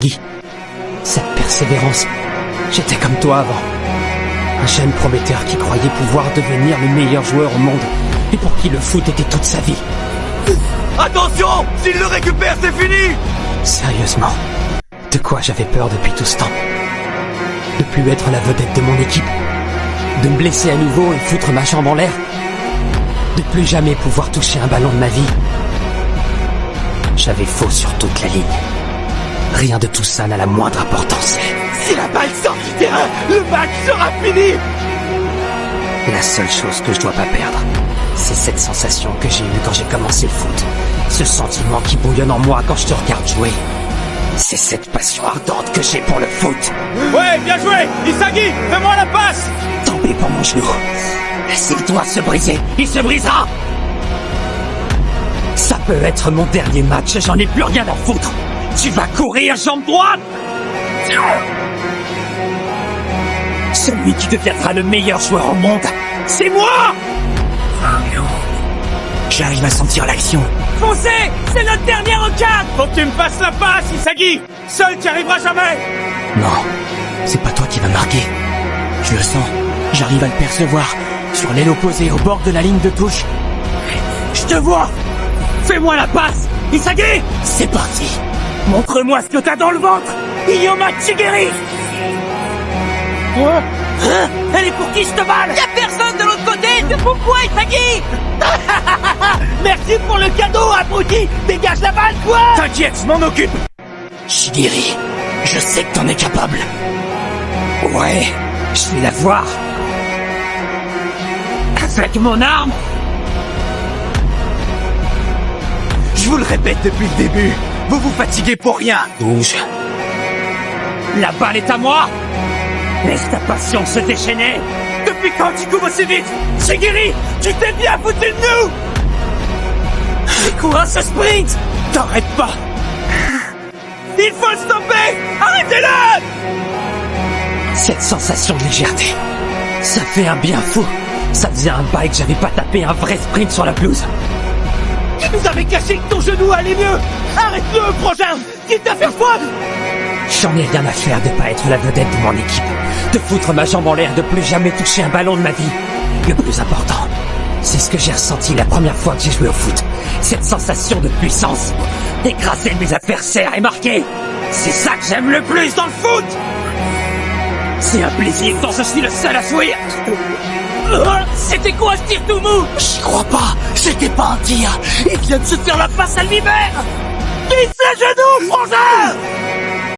Isagi. Cette persévérance, j'étais comme toi avant. Un jeune prometteur qui croyait pouvoir devenir le meilleur joueur au monde et pour qui le foot était toute sa vie. Attention! S'il le récupère, c'est fini! Sérieusement, de quoi j'avais peur depuis tout ce temps? De plus être la vedette de mon équipe? De me blesser à nouveau et foutre ma jambe en l'air? De plus jamais pouvoir toucher un ballon de ma vie? J'avais faux sur toute la ligne. Rien de tout ça n'a la moindre importance. Si la balle sort du terrain, le match sera fini! La seule chose que je dois pas perdre, c'est cette sensation que j'ai eue quand j'ai commencé le foot. Ce sentiment qui bouillonne en moi quand je te regarde jouer. C'est cette passion ardente que j'ai pour le foot. Ouais, bien joué! Isagi, fais-moi la passe! Tant pis pour mon genou. S'il doit se briser, il se brisera! Ça peut être mon dernier match, j'en ai plus rien à foutre. Tu vas courir jambe droite! Celui qui deviendra le meilleur joueur au monde, c'est moi! J'arrive à sentir l'action. Foncez! C'est notre dernière occasion! Faut que tu me fasses la passe, Isagi! Seul, tu n'y arriveras jamais! Non, c'est pas toi qui vas marquer. Je le sens, j'arrive à le percevoir. Sur l'aile opposée, au bord de la ligne de touche. Je te vois! Fais-moi la passe! Isagi! C'est parti! Montre-moi ce que t'as dans le ventre! Iyoma Chigiri! Quoi? Hein? Elle est pour qui cette balle? Y'a personne de l'autre côté! C'est pourquoi, Isagi? Merci pour le cadeau, abruti! Dégage la balle, quoi! T'inquiète, je m'en occupe! Shigiri, je sais que t'en es capable. Ouais, je vais la voir. Avec mon arme! Je vous le répète depuis le début, vous vous fatiguez pour rien! Bouge. La balle est à moi! Laisse ta passion se déchaîner! Depuis quand tu cours aussi vite? Shigiri, tu t'es bien foutu de nous! C'est quoi ce sprint? T'arrêtes pas! Il faut le stopper! Arrêtez-le! Cette sensation de légèreté, ça fait un bien fou. Ça faisait un bail que j'avais pas tapé un vrai sprint sur la pelouse. Tu nous avais caché que ton genou allait mieux! Arrête-le, prochain! Qu'il t'a fait faute! J'en ai rien à faire de pas être la vedette de mon équipe, de foutre ma jambe en l'air, de plus jamais toucher un ballon de ma vie. Le plus important, c'est ce que j'ai ressenti la première fois que j'ai joué au foot. Cette sensation de puissance, d'écraser mes adversaires et marquer. C'est ça que j'aime le plus dans le foot! C'est un plaisir dont je suis le seul à jouir. C'était quoi ce tir tout mou? J'y crois pas, c'était pas un tir. Il vient de se faire la passe à lui-même. Visse le genou, frangin!